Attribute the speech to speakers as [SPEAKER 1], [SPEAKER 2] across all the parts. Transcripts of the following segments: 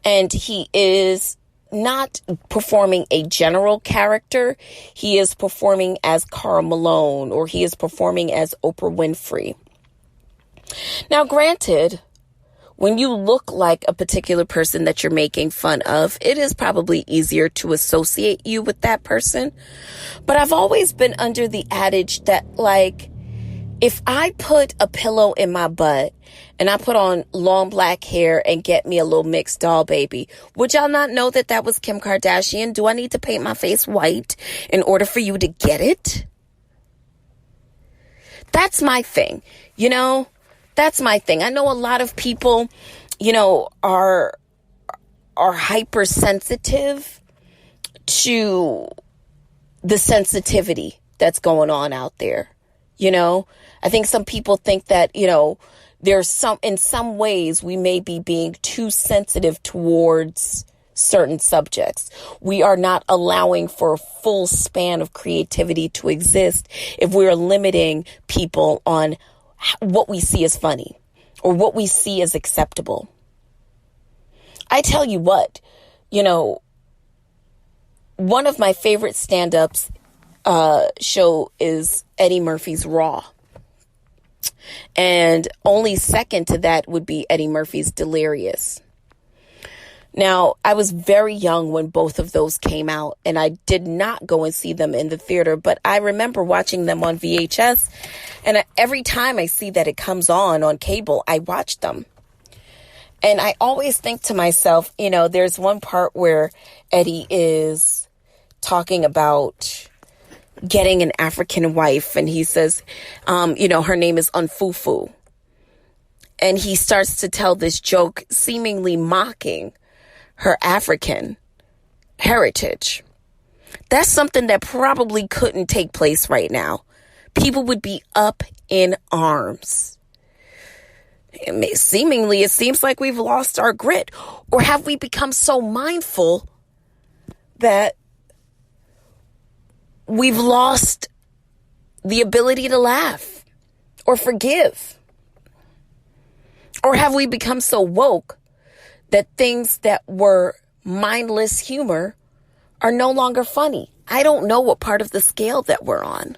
[SPEAKER 1] And he is not performing a general character. He is performing as Karl Malone, or he is performing as Oprah Winfrey. Now, granted, when you look like a particular person that you're making fun of, it is probably easier to associate you with that person. But I've always been under the adage that, like, if I put a pillow in my butt and I put on long black hair and get me a little mixed doll baby, would y'all not know that that was Kim Kardashian? Do I need to paint my face white in order for you to get it? That's my thing, you know? That's my thing. I know a lot of people, you know, are hypersensitive to the sensitivity that's going on out there. You know, I think some people think that, you know, in some ways we may be being too sensitive towards certain subjects. We are not allowing for a full span of creativity to exist if we're limiting people on what we see as funny or what we see as acceptable. I tell you what, you know, one of my favorite stand-ups show is Eddie Murphy's Raw. And only second to that would be Eddie Murphy's Delirious. Now, I was very young when both of those came out, and I did not go and see them in the theater, but I remember watching them on VHS, and every time I see that it comes on cable, I watch them. And I always think to myself, you know, there's one part where Eddie is talking about getting an African wife, and he says, you know, her name is Unfufu. And he starts to tell this joke, seemingly mocking her African heritage. That's something that probably couldn't take place right now. People would be up in arms. Seemingly, it seems like we've lost our grit. Or have we become so mindful that we've lost the ability to laugh or forgive? Or have we become so woke that things that were mindless humor are no longer funny? I don't know what part of the scale that we're on.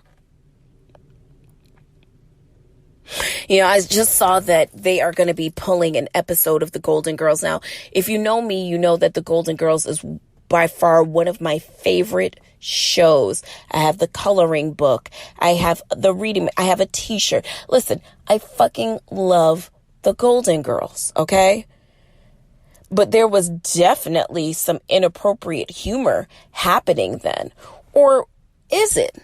[SPEAKER 1] You know, I just saw that they are going to be pulling an episode of The Golden Girls. Now, if you know me, you know that The Golden Girls is by far one of my favorite shows. I have the coloring book. I have the reading. I have a t-shirt. Listen, I fucking love The Golden Girls, okay? But there was definitely some inappropriate humor happening then. Or is it?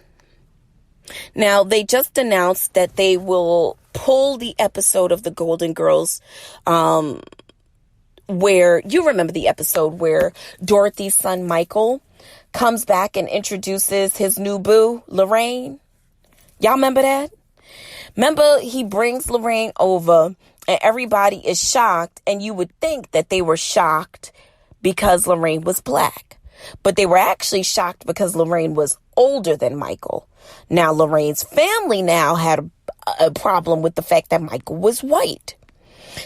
[SPEAKER 1] Now, they just announced that they will pull the episode of The Golden Girls where, you remember the episode where Dorothy's son Michael comes back and introduces his new boo, Lorraine? Y'all remember that? Remember, he brings Lorraine over and everybody is shocked, and you would think that they were shocked because Lorraine was black. But they were actually shocked because Lorraine was older than Michael. Now, Lorraine's family now had a problem with the fact that Michael was white.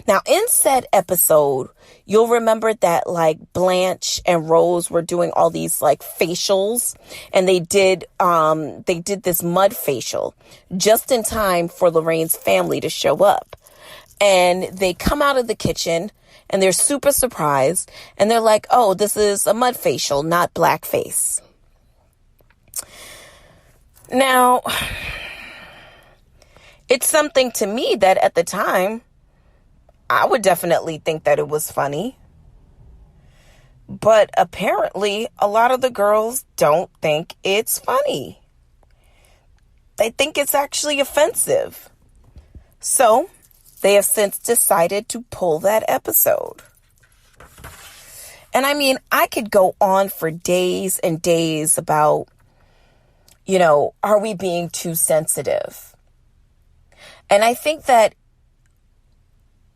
[SPEAKER 1] Now, in said episode, you'll remember that like Blanche and Rose were doing all these like facials, and they did this mud facial just in time for Lorraine's family to show up. And they come out of the kitchen and they're super surprised, and they're like, "Oh, this is a mud facial, not blackface." Now, it's something to me that at the time, I would definitely think that it was funny. But apparently, a lot of the girls don't think it's funny. They think it's actually offensive. So, they have since decided to pull that episode. And I mean, I could go on for days and days about, you know, are we being too sensitive? And I think that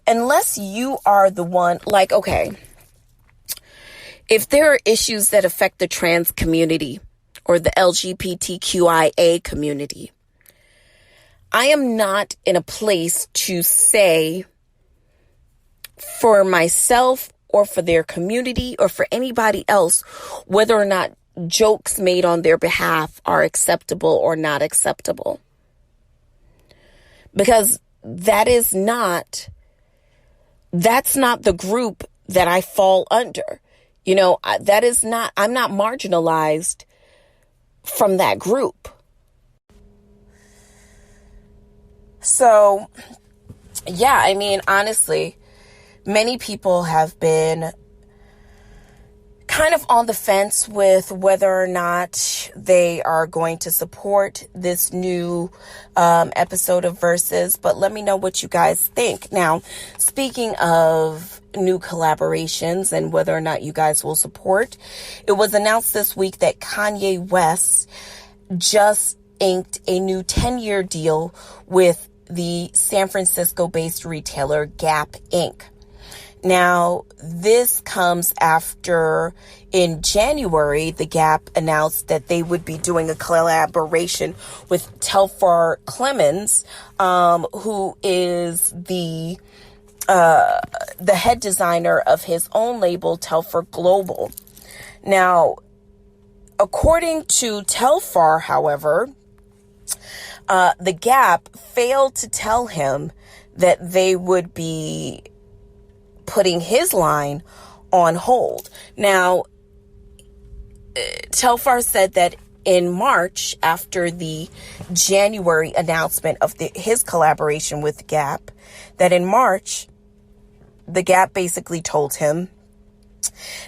[SPEAKER 1] unless you are the one, like, okay, if there are issues that affect the trans community or the LGBTQIA community, I am not in a place to say for myself or for their community or for anybody else, whether or not jokes made on their behalf are acceptable or not acceptable. Because that's not the group that I fall under. I'm not marginalized from that group. So, yeah, I mean, honestly, many people have been kind of on the fence with whether or not they are going to support this new episode of Verzuz, but let me know what you guys think. Now, speaking of new collaborations and whether or not you guys will support, it was announced this week that Kanye West just inked a new 10-year deal with the San Francisco-based retailer Gap Inc. Now, this comes after in January, the Gap announced that they would be doing a collaboration with Telfar Clemens, who is the head designer of his own label, Telfar Global. Now, according to Telfar, however, the Gap failed to tell him that they would be putting his line on hold. Now, Telfar said that in March, after the January announcement of his collaboration with Gap, that in March, the Gap basically told him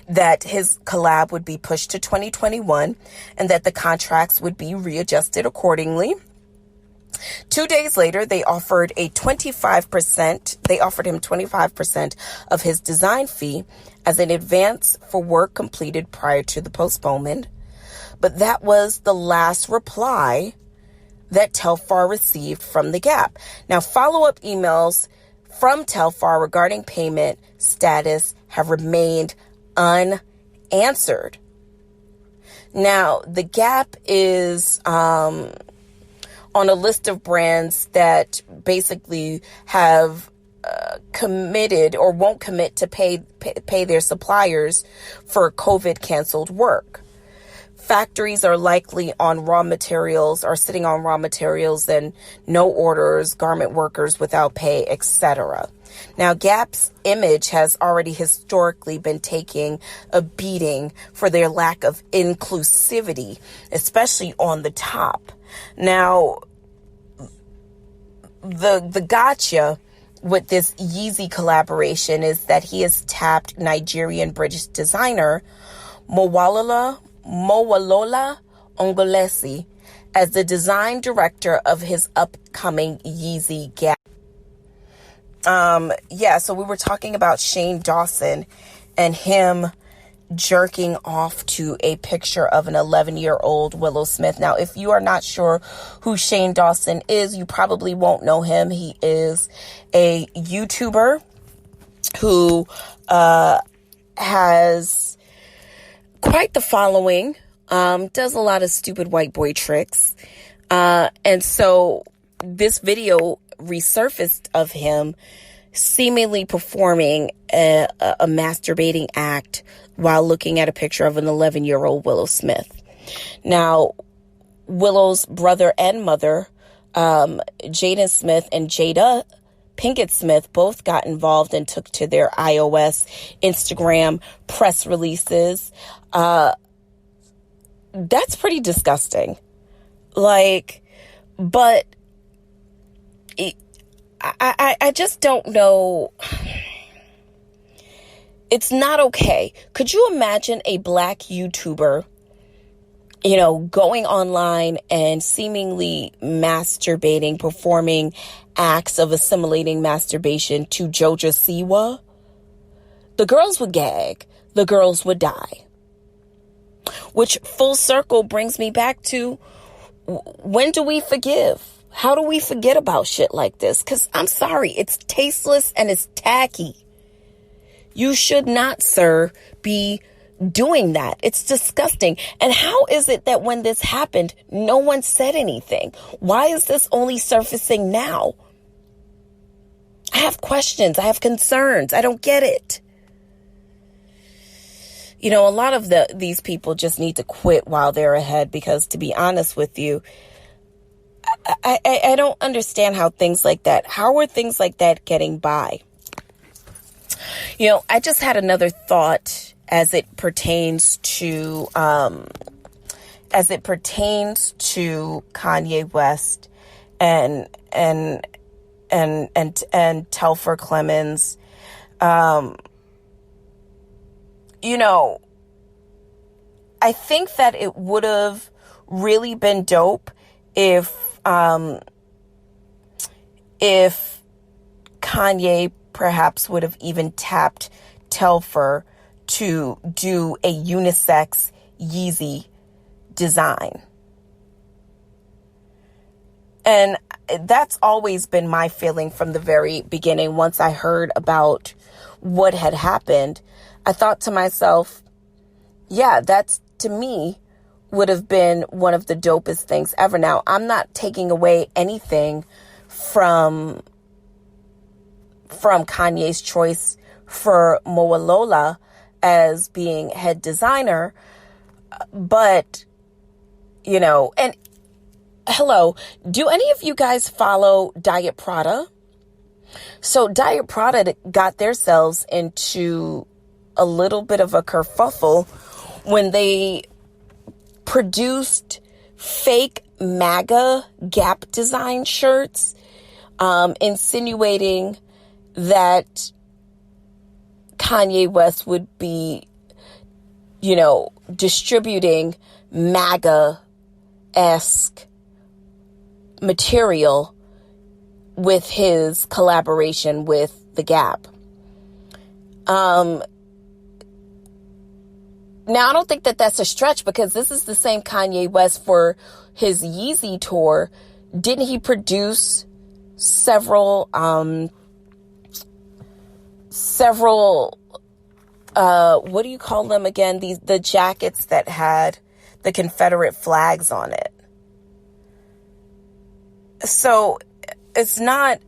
[SPEAKER 1] that his collab would be pushed to 2021 and that the contracts would be readjusted accordingly. 2 days later, they offered him 25% of his design fee as an advance for work completed prior to the postponement. But that was the last reply that Telfar received from the Gap. Now, follow-up emails from Telfar regarding payment status have remained unanswered. Now, the Gap is on a list of brands that basically have committed or won't commit to pay their suppliers for COVID canceled work. Factories are likely on raw materials or sitting on raw materials and no orders, garment workers without pay, etc. Now, Gap's image has already historically been taking a beating for their lack of inclusivity, especially on the top. Now, the gotcha with this Yeezy collaboration is that he has tapped Nigerian-British designer Mowalola Ongolesi as the design director of his upcoming Yeezy Gap. So we were talking about Shane Dawson and him jerking off to a picture of an 11-year-old Willow Smith. Now, if you are not sure who Shane Dawson is, you probably won't know him. He is a YouTuber who has quite the following, does a lot of stupid white boy tricks. And so this video resurfaced of him seemingly performing a masturbating act while looking at a picture of an 11-year-old Willow Smith. Now, Willow's brother and mother, Jaden Smith and Jada Pinkett Smith, both got involved and took to their iOS, Instagram press releases. That's pretty disgusting. But I just don't know. It's not okay. Could you imagine a black YouTuber, going online and seemingly masturbating, performing acts of assimilating masturbation to Joja Siwa? The girls would gag. The girls would die. Which full circle brings me back to, when do we forgive? How do we forget about shit like this? Because I'm sorry, it's tasteless and it's tacky. You should not, sir, be doing that. It's disgusting. And how is it that when this happened, no one said anything? Why is this only surfacing now? I have questions. I have concerns. I don't get it. A lot of these people just need to quit while they're ahead, because to be honest with you, I don't understand how are things like that getting by? I just had another thought as it pertains to Kanye West and Telfer Clemens. I think that it would have really been dope if Kanye perhaps would have even tapped Telfer to do a unisex Yeezy design. And that's always been my feeling from the very beginning. Once I heard about what had happened, I thought to myself, yeah, that's, to me, would have been one of the dopest things ever. Now, I'm not taking away anything from Kanye's choice for Moalola as being head designer, but, and hello, do any of you guys follow Diet Prada? So Diet Prada got themselves into a little bit of a kerfuffle when they produced fake MAGA Gap design shirts, insinuating that Kanye West would be, distributing MAGA-esque material with his collaboration with the Gap. Now, I don't think that that's a stretch, because this is the same Kanye West for his Yeezy tour. Didn't he produce several, what do you call them again? The jackets that had the Confederate flags on it. So it's not,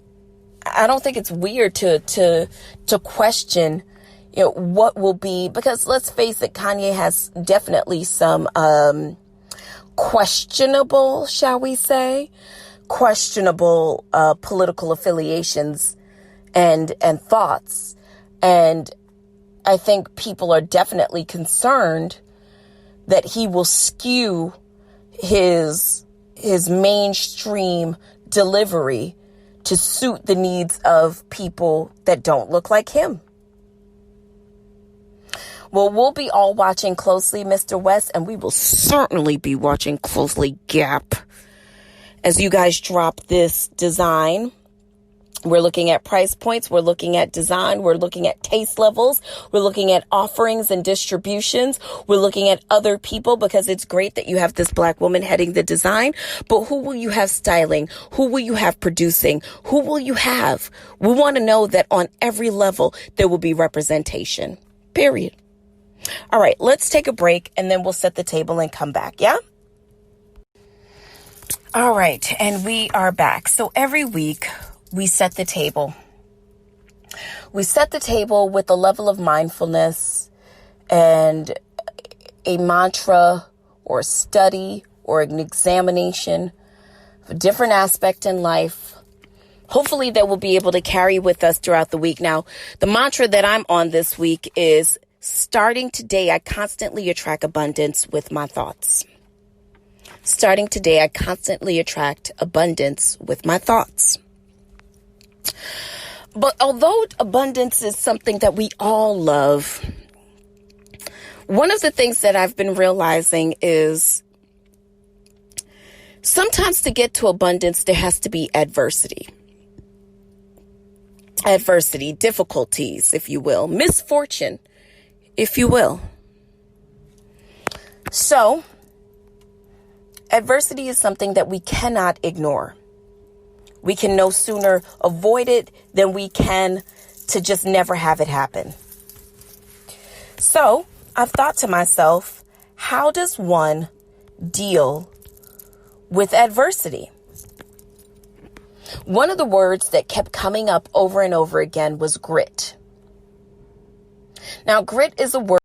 [SPEAKER 1] I don't think it's weird to question, what will be, because let's face it, Kanye has definitely some, questionable, shall we say, political affiliations and thoughts. And I think people are definitely concerned that he will skew his mainstream delivery to suit the needs of people that don't look like him. Well, we'll be all watching closely, Mr. West, and we will certainly be watching closely, Gap, as you guys drop this design. We're looking at price points. We're looking at design. We're looking at taste levels. We're looking at offerings and distributions. We're looking at other people, because it's great that you have this Black woman heading the design, but who will you have styling? Who will you have producing? Who will you have? We want to know that on every level there will be representation. Period. All right, let's take a break and then we'll set the table and come back. Yeah? All right. And we are back. So every week we set the table. We set the table with a level of mindfulness and a mantra or study or an examination of a different aspect in life. Hopefully that will be able to carry with us throughout the week. Now, the mantra that I'm on this week is, starting today, I constantly attract abundance with my thoughts. Starting today, I constantly attract abundance with my thoughts. But although abundance is something that we all love, one of the things that I've been realizing is sometimes to get to abundance, there has to be adversity. Adversity, difficulties, if you will, misfortune, if you will. So, adversity is something that we cannot ignore. We can no sooner avoid it than we can to just never have it happen. So, I've thought to myself, how does one deal with adversity? One of the words that kept coming up over and over again was grit. Now, grit is a word